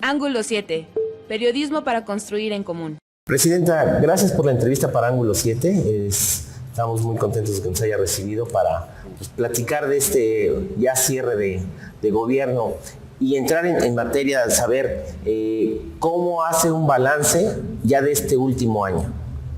Ángulo 7. Periodismo para construir en común. Presidenta, gracias por la entrevista para Ángulo 7. Estamos muy contentos de que nos haya recibido para platicar de este ya cierre de gobierno y entrar en materia de saber cómo hace un balance ya de este último año.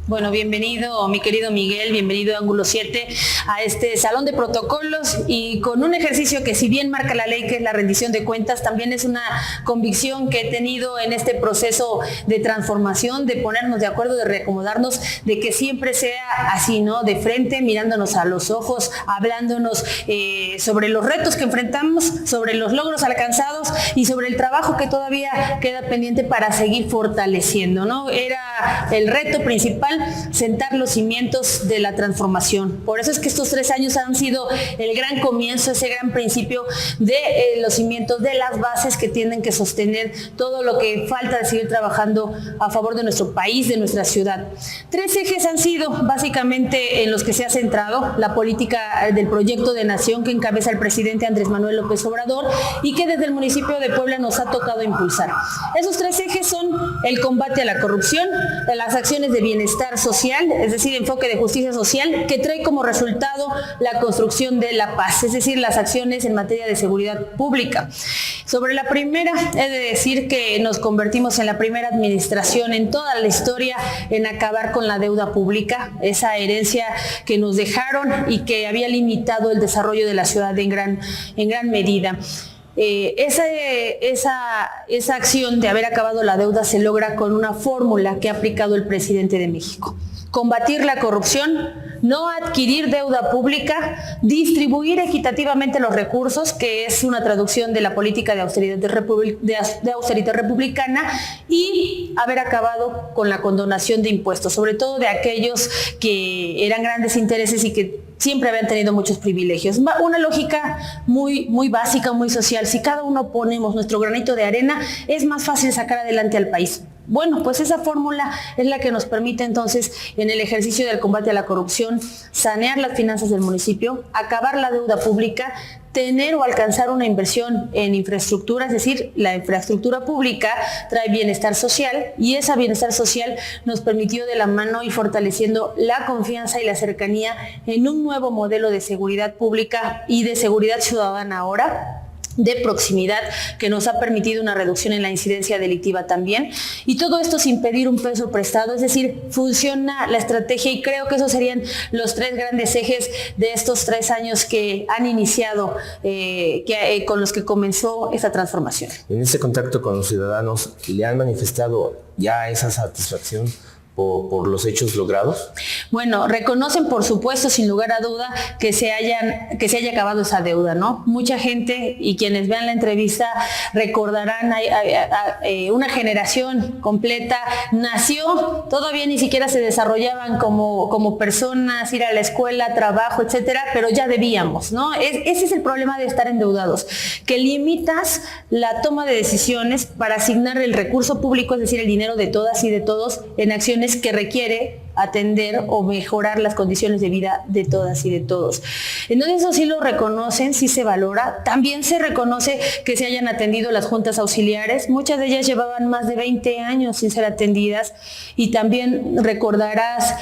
Bueno, bienvenido mi querido Miguel, bienvenido a Ángulo 7, a este salón de protocolos y con un ejercicio que si bien marca la ley, que es la rendición de cuentas, también es una convicción que he tenido en este proceso de transformación, de ponernos de acuerdo, de reacomodarnos, de que siempre sea así, ¿no? De frente, mirándonos a los ojos, hablándonos sobre los retos que enfrentamos, sobre los logros alcanzados y sobre el trabajo que todavía queda pendiente para seguir fortaleciendo, ¿no? Era el reto principal sentar los cimientos de la transformación. Por eso es que estos 3 años han sido el gran comienzo, ese gran principio de los cimientos, de las bases que tienen que sostener todo lo que falta de seguir trabajando a favor de nuestro país, de nuestra ciudad. 3 ejes han sido básicamente en los que se ha centrado la política del proyecto de nación que encabeza el presidente Andrés Manuel López Obrador y que desde el municipio de Puebla nos ha tocado impulsar. Esos 3 ejes son el combate a la corrupción, las acciones de bienestar social, es decir, enfoque de justicia social, que trae como resultado la construcción de la paz, es decir, las acciones en materia de seguridad pública. Sobre la primera, he de decir que nos convertimos en la primera administración en toda la historia en acabar con la deuda pública, esa herencia que nos dejaron y que había limitado el desarrollo de la ciudad en gran medida. Esa acción de haber acabado la deuda se logra con una fórmula que ha aplicado el presidente de México. Combatir la corrupción, no adquirir deuda pública, distribuir equitativamente los recursos, que es una traducción de la política de austeridad republicana, y haber acabado con la condonación de impuestos, sobre todo de aquellos que eran grandes intereses y que siempre habían tenido muchos privilegios. Una lógica muy básica, muy social. Si cada uno ponemos nuestro granito de arena, es más fácil sacar adelante al país. Bueno, pues esa fórmula es la que nos permite entonces, en el ejercicio del combate a la corrupción, sanear las finanzas del municipio, acabar la deuda pública, tener o alcanzar una inversión en infraestructura, es decir, la infraestructura pública trae bienestar social y ese bienestar social nos permitió de la mano ir fortaleciendo la confianza y la cercanía en un nuevo modelo de seguridad pública y de seguridad ciudadana ahora, de proximidad, que nos ha permitido una reducción en la incidencia delictiva también, y todo esto sin pedir un peso prestado, es decir, funciona la estrategia y creo que esos serían los 3 grandes ejes de estos 3 años que han iniciado, con los que comenzó esta transformación. En ese contacto con los ciudadanos, ¿le han manifestado ya esa satisfacción por los hechos logrados? Bueno, reconocen por supuesto, sin lugar a duda, que se haya acabado esa deuda, ¿no? Mucha gente, y quienes vean la entrevista recordarán una generación completa nació, todavía ni siquiera se desarrollaban como personas, ir a la escuela, trabajo, etcétera, pero ya debíamos, ¿no? Ese es el problema de estar endeudados, que limitas la toma de decisiones para asignar el recurso público, es decir, el dinero de todas y de todos, en acciones que requiere atender o mejorar las condiciones de vida de todas y de todos. Entonces eso sí lo reconocen, sí se valora. También se reconoce que se hayan atendido las juntas auxiliares. Muchas de ellas llevaban más de 20 años sin ser atendidas. Y también recordarás,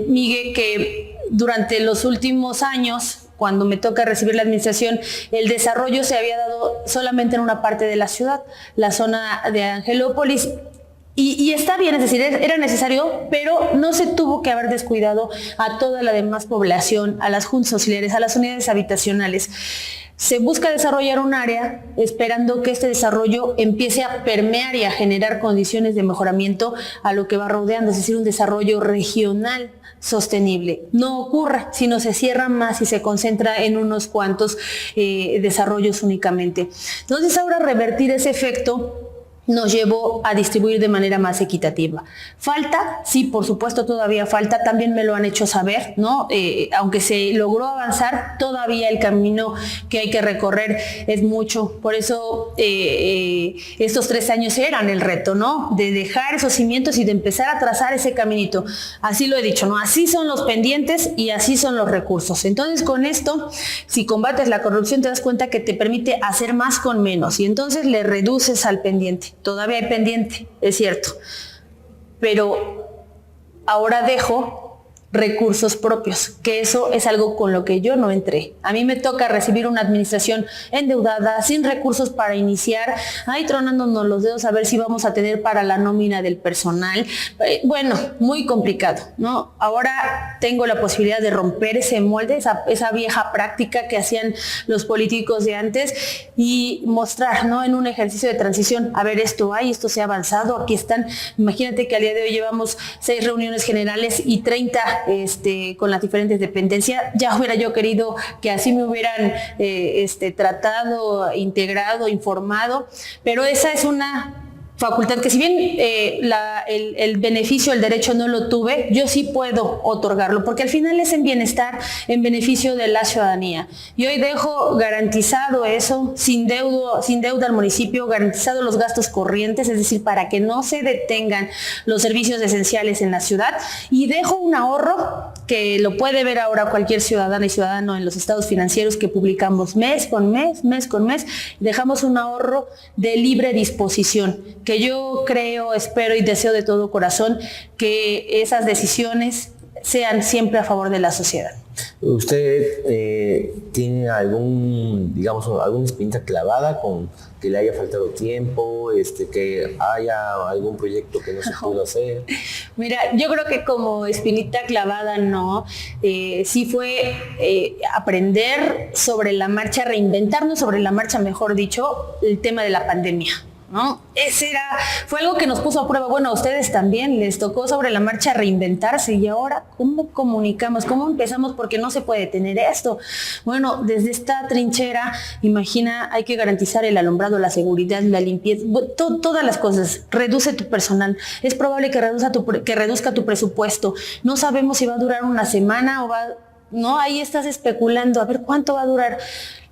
Miguel, que durante los últimos años, cuando me toca recibir la administración, el desarrollo se había dado solamente en una parte de la ciudad, la zona de Angelópolis. Y está bien, es decir, era necesario, pero no se tuvo que haber descuidado a toda la demás población, a las juntas auxiliares, a las unidades habitacionales. Se busca desarrollar un área esperando que este desarrollo empiece a permear y a generar condiciones de mejoramiento a lo que va rodeando, es decir, un desarrollo regional sostenible. No ocurre, sino se cierra más y se concentra en unos cuantos desarrollos únicamente. Entonces ahora revertir ese efecto nos llevó a distribuir de manera más equitativa. ¿Falta? Sí, por supuesto, todavía falta. También me lo han hecho saber, ¿no? Aunque se logró avanzar, todavía el camino que hay que recorrer es mucho. Por eso estos 3 años eran el reto, ¿no? De dejar esos cimientos y de empezar a trazar ese caminito. Así lo he dicho, ¿no? Así son los pendientes y así son los recursos. Entonces, con esto, si combates la corrupción, te das cuenta que te permite hacer más con menos y entonces le reduces al pendiente. todavía hay pendiente, es cierto, pero ahora dejo recursos propios, que eso es algo con lo que yo no entré. A mí me toca recibir una administración endeudada, sin recursos para iniciar, ahí tronándonos los dedos a ver si vamos a tener para la nómina del personal. Bueno, muy complicado, ¿no? Ahora tengo la posibilidad de romper ese molde, esa vieja práctica que hacían los políticos de antes y mostrar, ¿no? En un ejercicio de transición, a ver, esto se ha avanzado, aquí están. Imagínate que al día de hoy llevamos 6 reuniones generales y 30 con las diferentes dependencias. Ya hubiera yo querido que así me hubieran tratado, integrado, informado, pero esa es una facultad que, si bien el beneficio, el derecho no lo tuve, yo sí puedo otorgarlo, porque al final es en bienestar, en beneficio de la ciudadanía. Y hoy dejo garantizado eso, sin deuda al municipio, garantizado los gastos corrientes, es decir, para que no se detengan los servicios esenciales en la ciudad, y dejo un ahorro que lo puede ver ahora cualquier ciudadana y ciudadano en los estados financieros que publicamos mes con mes, dejamos un ahorro de libre disposición, que yo creo, espero y deseo de todo corazón que esas decisiones sean siempre a favor de la sociedad. ¿Usted tiene alguna espinita clavada con que le haya faltado tiempo, que haya algún proyecto que no se pudo hacer? Mira, yo creo que como espinita clavada no, sí fue aprender sobre la marcha, reinventarnos sobre la marcha, mejor dicho, el tema de la pandemia, ¿no? Fue algo que nos puso a prueba. Bueno, a ustedes también les tocó sobre la marcha reinventarse. Y ahora, ¿cómo comunicamos? ¿Cómo empezamos? Porque no se puede detener esto. Bueno, desde esta trinchera, imagina, hay que garantizar el alumbrado, la seguridad, la limpieza, todas las cosas. Reduce tu personal. Es probable que reduzca tu presupuesto. No sabemos si va a durar una semana o no, ahí estás especulando, a ver cuánto va a durar.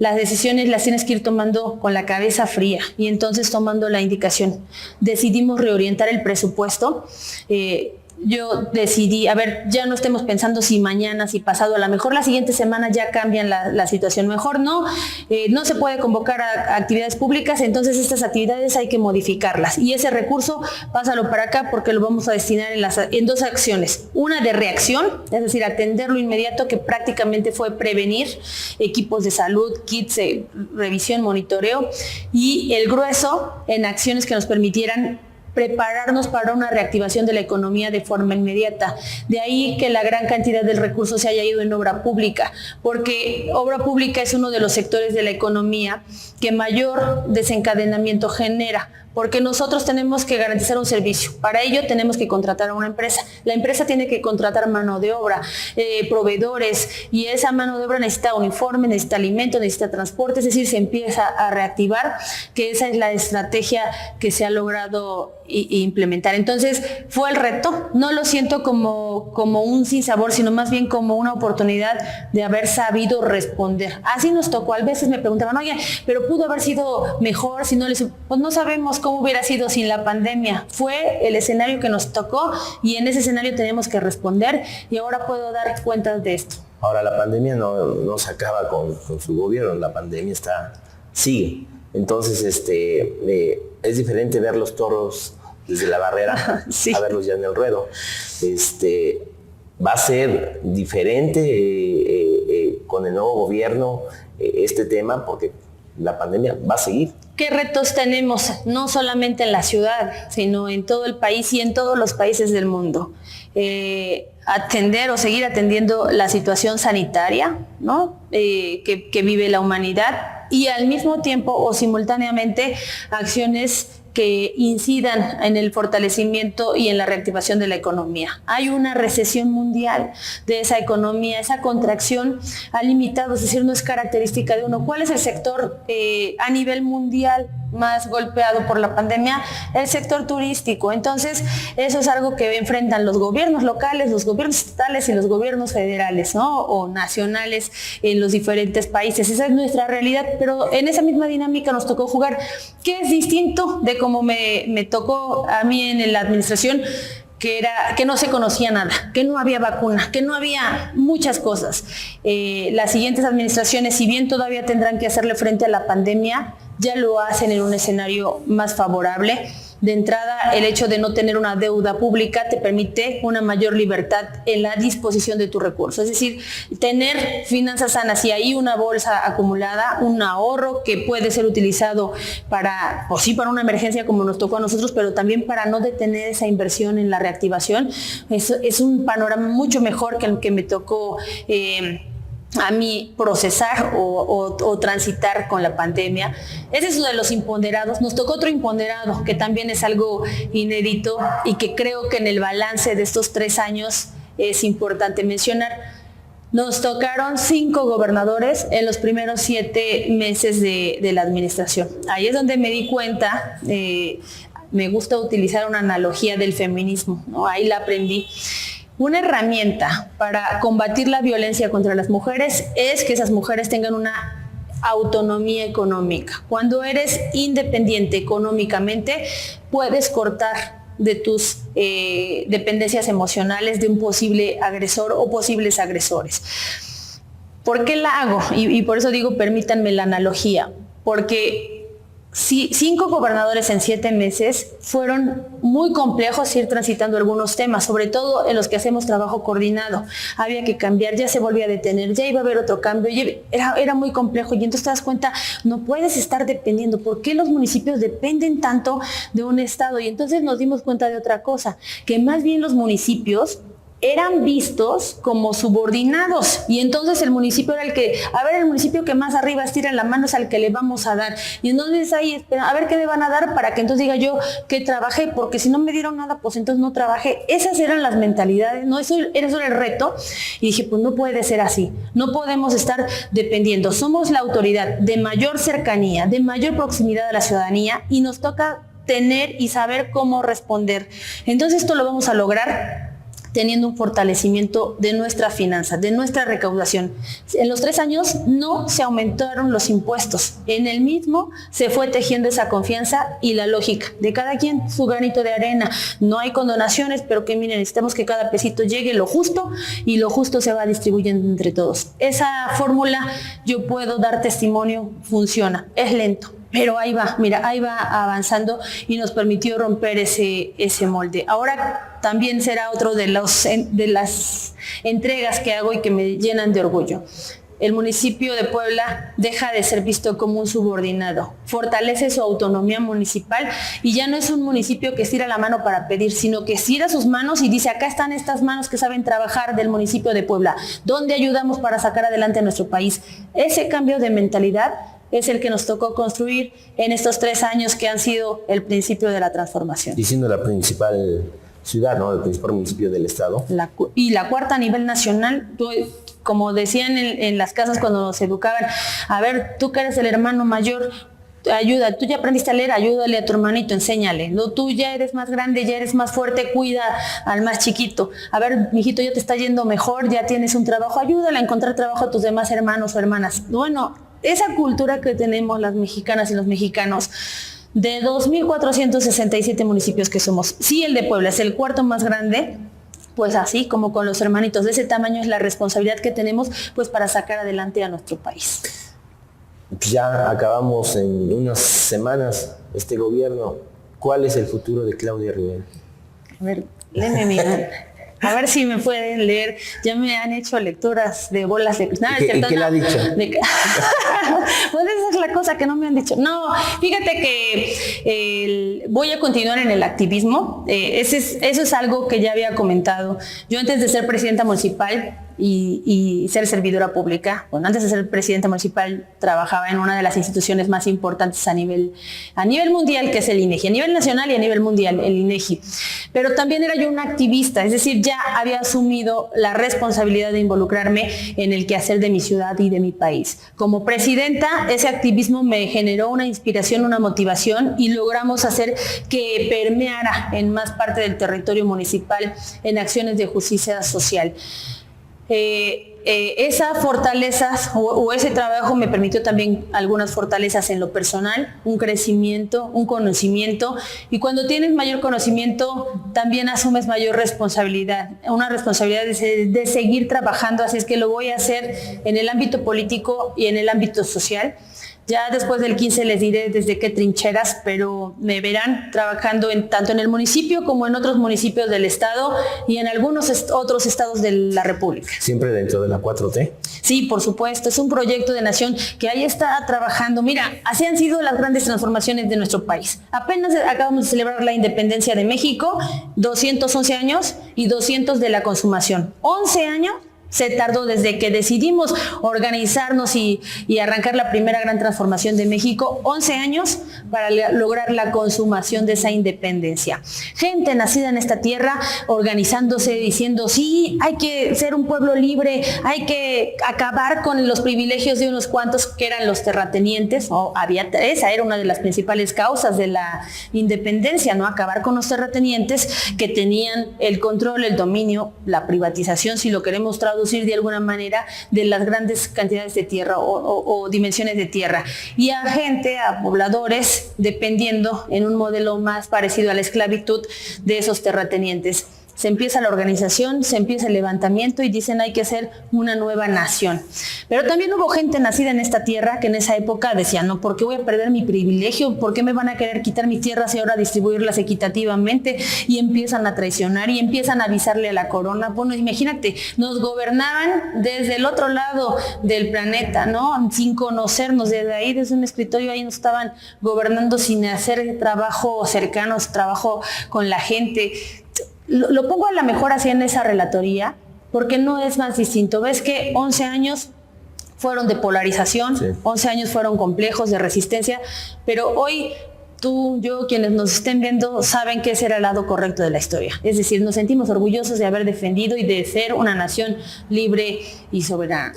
Las decisiones las tienes que ir tomando con la cabeza fría y entonces tomando la indicación. Decidimos reorientar el presupuesto. Yo decidí, a ver, ya no estemos pensando si mañana, si pasado, a lo mejor la siguiente semana ya cambian la situación. Mejor no se puede convocar a actividades públicas, entonces estas actividades hay que modificarlas. Y ese recurso, pásalo para acá porque lo vamos a destinar en 2 acciones. Una de reacción, es decir, atender lo inmediato, que prácticamente fue prevenir, equipos de salud, kits, revisión, monitoreo, y el grueso en acciones que nos permitieran prepararnos para una reactivación de la economía de forma inmediata. De ahí que la gran cantidad del recurso se haya ido en obra pública, porque obra pública es uno de los sectores de la economía que mayor desencadenamiento genera, porque nosotros tenemos que garantizar un servicio. Para ello tenemos que contratar a una empresa. La empresa tiene que contratar mano de obra, proveedores, y esa mano de obra necesita uniforme, necesita alimento, necesita transporte, es decir, se empieza a reactivar, que esa es la estrategia que se ha logrado implementar. Entonces, fue el reto. No lo siento como un sinsabor, sino más bien como una oportunidad de haber sabido responder. Así nos tocó. A veces me preguntaban, oye, pero pudo haber sido mejor si no les... Pues no sabemos cómo hubiera sido sin la pandemia. Fue el escenario que nos tocó y en ese escenario tenemos que responder, y ahora puedo dar cuentas de esto. Ahora, la pandemia no se acaba con su gobierno, la pandemia sigue. Entonces, es diferente ver los toros desde la barrera sí, a verlos ya en el ruedo. Va a ser diferente con el nuevo gobierno este tema, porque la pandemia va a seguir. ¿Qué retos tenemos? No solamente en la ciudad, sino en todo el país y en todos los países del mundo. Atender o seguir atendiendo la situación sanitaria, ¿no? que vive la humanidad, y al mismo tiempo o simultáneamente acciones que incidan en el fortalecimiento y en la reactivación de la economía. Hay una recesión mundial de esa economía, esa contracción ha limitado, es decir, no es característica de uno. ¿Cuál es el sector a nivel mundial más golpeado por la pandemia? El sector turístico. Entonces, eso es algo que enfrentan los gobiernos locales, los gobiernos estatales y los gobiernos federales, ¿no? O nacionales en los diferentes países. Esa es nuestra realidad, pero en esa misma dinámica nos tocó jugar. ¿Qué es distinto de cómo me tocó a mí en la administración? Que no se conocía nada, que no había vacuna, que no había muchas cosas. Las siguientes administraciones, si bien todavía tendrán que hacerle frente a la pandemia, ya lo hacen en un escenario más favorable. De entrada, el hecho de no tener una deuda pública te permite una mayor libertad en la disposición de tus recursos. Es decir, tener finanzas sanas y ahí una bolsa acumulada, un ahorro que puede ser utilizado para, o sí, para una emergencia como nos tocó a nosotros, pero también para no detener esa inversión en la reactivación. Es un panorama mucho mejor que el que me tocó a mí procesar o transitar con la pandemia. Ese es uno de los imponderados. Nos tocó otro imponderado que también es algo inédito y que creo que en el balance de estos 3 años es importante mencionar. Nos tocaron 5 gobernadores en los primeros 7 meses de la administración. Ahí es donde me di cuenta, me gusta utilizar una analogía del feminismo, ¿no? Ahí la aprendí. Una herramienta para combatir la violencia contra las mujeres es que esas mujeres tengan una autonomía económica. Cuando eres independiente económicamente, puedes cortar de tus dependencias emocionales de un posible agresor o posibles agresores. ¿Por qué la hago? Y por eso digo, permítanme la analogía, porque 5 gobernadores en 7 meses fueron muy complejos ir transitando algunos temas, sobre todo en los que hacemos trabajo coordinado. Había que cambiar, ya se volvía a detener, ya iba a haber otro cambio, era muy complejo y entonces te das cuenta, no puedes estar dependiendo. ¿Por qué los municipios dependen tanto de un estado? Y entonces nos dimos cuenta de otra cosa, que más bien los municipios eran vistos como subordinados y entonces el municipio era el municipio que más arriba estira la mano es al que le vamos a dar y entonces ahí espera, a ver qué me van a dar para que entonces diga yo que trabajé, porque si no me dieron nada pues entonces no trabajé. Esas eran las mentalidades, no, eso era el reto y dije pues no puede ser así, no podemos estar dependiendo, somos la autoridad de mayor cercanía, de mayor proximidad a la ciudadanía y nos toca tener y saber cómo responder. Entonces esto lo vamos a lograr teniendo un fortalecimiento de nuestra finanza, de nuestra recaudación. En los 3 años no se aumentaron los impuestos. En el mismo se fue tejiendo esa confianza y la lógica de cada quien su granito de arena. No hay condonaciones, pero que miren, necesitamos que cada pesito llegue lo justo y lo justo se va distribuyendo entre todos. Esa fórmula, yo puedo dar testimonio, funciona. Es lento, pero ahí va, mira, ahí va avanzando y nos permitió romper ese molde. Ahora también será otro de las entregas que hago y que me llenan de orgullo. El municipio de Puebla deja de ser visto como un subordinado, fortalece su autonomía municipal y ya no es un municipio que estira la mano para pedir, sino que estira sus manos y dice, acá están estas manos que saben trabajar del municipio de Puebla, ¿dónde ayudamos para sacar adelante a nuestro país? Ese cambio de mentalidad es el que nos tocó construir en estos 3 años que han sido el principio de la transformación. Y siendo la principal ciudad, ¿no? El principal municipio del estado. Y la 4ª a nivel nacional, como decían en las casas cuando nos educaban, a ver, tú que eres el hermano mayor, ayuda, tú ya aprendiste a leer, ayúdale a tu hermanito, enséñale. No, tú ya eres más grande, ya eres más fuerte, cuida al más chiquito. A ver, mijito, ya te está yendo mejor, ya tienes un trabajo, ayúdale a encontrar trabajo a tus demás hermanos o hermanas. Bueno, esa cultura que tenemos las mexicanas y los mexicanos, de 2.467 municipios que somos, sí, el de Puebla es el 4º más grande, pues así como con los hermanitos de ese tamaño es la responsabilidad que tenemos pues para sacar adelante a nuestro país. Ya acabamos en unas semanas este gobierno. ¿Cuál es el futuro de Claudia Rivera? A ver, léeme mi a ver si me pueden leer. Ya me han hecho lecturas de bolas de cristal. ¿Y qué le ha dicho? Pues esa es la cosa que no me han dicho. No, fíjate que voy a continuar en el activismo. Eso es algo que ya había comentado. Yo antes de ser presidenta municipal y ser servidora pública, bueno, antes de ser presidenta municipal trabajaba en una de las instituciones más importantes a nivel mundial, que es el INEGI, a nivel nacional y a nivel mundial, el INEGI. Pero también era yo una activista, es decir, ya había asumido la responsabilidad de involucrarme en el quehacer de mi ciudad y de mi país. Como presidenta, ese activismo me generó una inspiración, una motivación y logramos hacer que permeara en más parte del territorio municipal en acciones de justicia social. Esas fortalezas o ese trabajo me permitió también algunas fortalezas en lo personal, un crecimiento, un conocimiento, y cuando tienes mayor conocimiento también asumes mayor responsabilidad, una responsabilidad de seguir trabajando, así es que lo voy a hacer en el ámbito político y en el ámbito social. Ya después del 15 les diré desde qué trincheras, pero me verán trabajando tanto en el municipio como en otros municipios del estado y en algunos otros estados de la República. ¿Siempre dentro de la 4T? Sí, por supuesto, es un proyecto de nación que ahí está trabajando. Mira, así han sido las grandes transformaciones de nuestro país. Apenas acabamos de celebrar la independencia de México, 211 años y 200 de la consumación. 11 años se tardó desde que decidimos organizarnos y arrancar la primera gran transformación de México, 11 años para lograr la consumación de esa independencia. Gente nacida en esta tierra organizándose, diciendo, sí, hay que ser un pueblo libre, hay que acabar con los privilegios de unos cuantos que eran los terratenientes, esa era una de las principales causas de la independencia, ¿no? Acabar con los terratenientes que tenían el control, el dominio, la privatización, si lo queremos traducir de alguna manera, de las grandes cantidades de tierra o dimensiones de tierra, y a gente, a pobladores, dependiendo en un modelo más parecido a la esclavitud de esos terratenientes. Se empieza la organización, se empieza el levantamiento y dicen hay que hacer una nueva nación. Pero también hubo gente nacida en esta tierra que en esa época decía, no, ¿por qué voy a perder mi privilegio? ¿Por qué me van a querer quitar mis tierras y ahora distribuirlas equitativamente? Y empiezan a traicionar y empiezan a avisarle a la corona. Bueno, imagínate, nos gobernaban desde el otro lado del planeta, ¿no? Sin conocernos, desde ahí, desde un escritorio, ahí nos estaban gobernando sin hacer trabajo cercano, trabajo con la gente. Lo pongo a la mejor así en esa relatoría, porque no es más distinto. Ves que 11 años fueron de polarización, sí. 11 años fueron complejos, de resistencia, pero hoy tú, yo, quienes nos estén viendo, saben que ese era el lado correcto de la historia. Es decir, nos sentimos orgullosos de haber defendido y de ser una nación libre y soberana.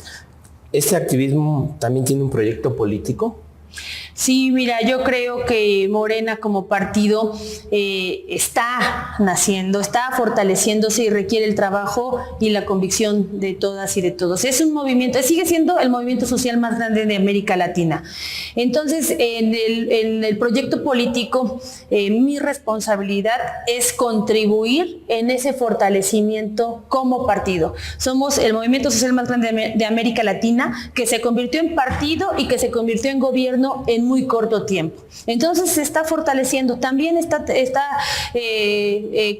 ¿Este activismo también tiene un proyecto político? Sí, mira, yo creo que Morena como partido está naciendo, está fortaleciéndose y requiere el trabajo y la convicción de todas y de todos. Es un movimiento, sigue siendo el movimiento social más grande de América Latina. Entonces, en el proyecto político, mi responsabilidad es contribuir en ese fortalecimiento como partido. Somos el movimiento social más grande de América Latina, que se convirtió en partido y que se convirtió en gobierno en muy corto tiempo. Entonces se está fortaleciendo, también está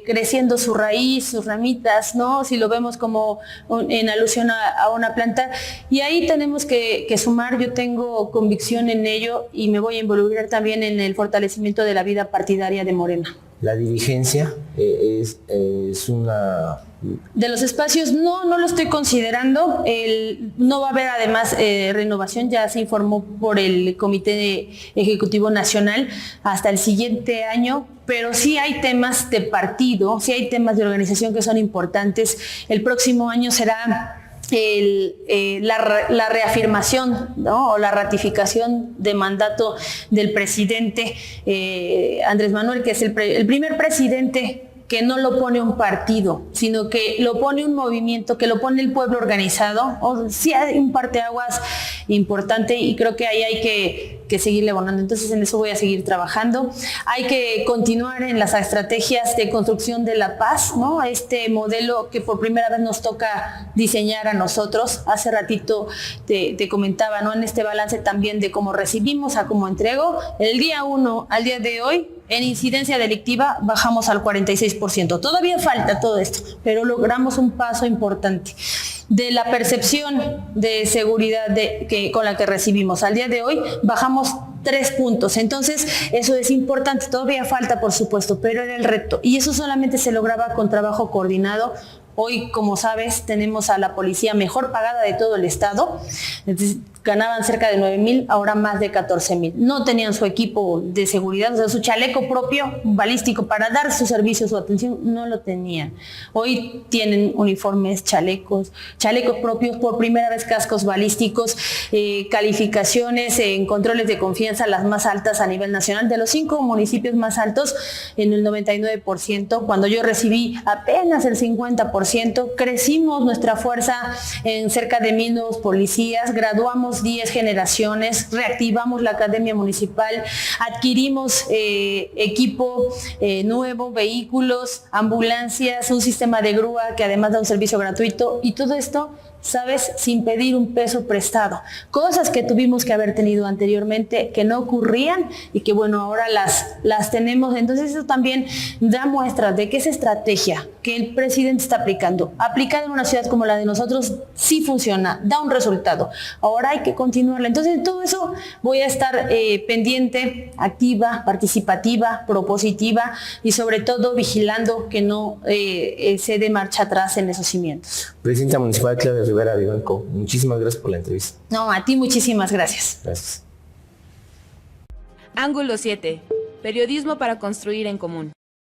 creciendo su raíz, sus ramitas, ¿no? Si lo vemos como en alusión a una planta, y ahí tenemos que sumar. Yo tengo convicción en ello y me voy a involucrar también en el fortalecimiento de la vida partidaria de Morena. La dirigencia es una... De los espacios no lo estoy considerando. No va a haber además renovación, ya se informó por el Comité Ejecutivo Nacional hasta el siguiente año, pero sí hay temas de partido, sí hay temas de organización que son importantes. El próximo año será la reafirmación, ¿no? O la ratificación de mandato del presidente Andrés Manuel, que es el primer presidente que no lo pone un partido, sino que lo pone un movimiento, que lo pone el pueblo organizado. Sí hay un parteaguas importante y creo que ahí hay que seguirle abonando. Entonces en eso voy a seguir trabajando. Hay que continuar en las estrategias de construcción de la paz, ¿no? Este modelo que por primera vez nos toca diseñar a nosotros. Hace ratito te comentaba, ¿no? En este balance también de cómo recibimos a cómo entrego. El día 1 al día de hoy, en incidencia delictiva bajamos al 46%. Todavía falta todo esto, pero logramos un paso importante. De la percepción de seguridad con la que recibimos al día de hoy, bajamos 3 puntos. Entonces, eso es importante. Todavía falta, por supuesto, pero era el reto. Y eso solamente se lograba con trabajo coordinado. Hoy, como sabes, tenemos a la policía mejor pagada de todo el estado. Entonces, ganaban cerca de 9,000, ahora más de 14,000. No tenían su equipo de seguridad, o sea, su chaleco propio balístico para dar su servicio, su atención, no lo tenían. Hoy tienen uniformes, chalecos propios, por primera vez cascos balísticos, calificaciones en controles de confianza las más altas a nivel nacional. De los 5 municipios más altos, en el 99%, cuando yo recibí apenas el 50%, crecimos nuestra fuerza en cerca de 1,000 nuevos policías, graduamos 10 generaciones, reactivamos la academia municipal, adquirimos equipo nuevo, vehículos, ambulancias, un sistema de grúa que además da un servicio gratuito, y todo esto ¿sabes? Sin pedir un peso prestado. Cosas que tuvimos que haber tenido anteriormente, que no ocurrían y que bueno, ahora las tenemos. Entonces eso también da muestras de que esa estrategia que el presidente está aplicando, aplicada en una ciudad como la de nosotros, sí funciona, da un resultado. Ahora hay que continuarla. Entonces todo eso voy a estar pendiente, activa, participativa, propositiva y sobre todo vigilando que no se dé marcha atrás en esos cimientos. Presidenta Municipal Claudia Rivera Vivanco, muchísimas gracias por la entrevista. No, a ti muchísimas gracias. Gracias. Ángulo 7. Periodismo para construir en común.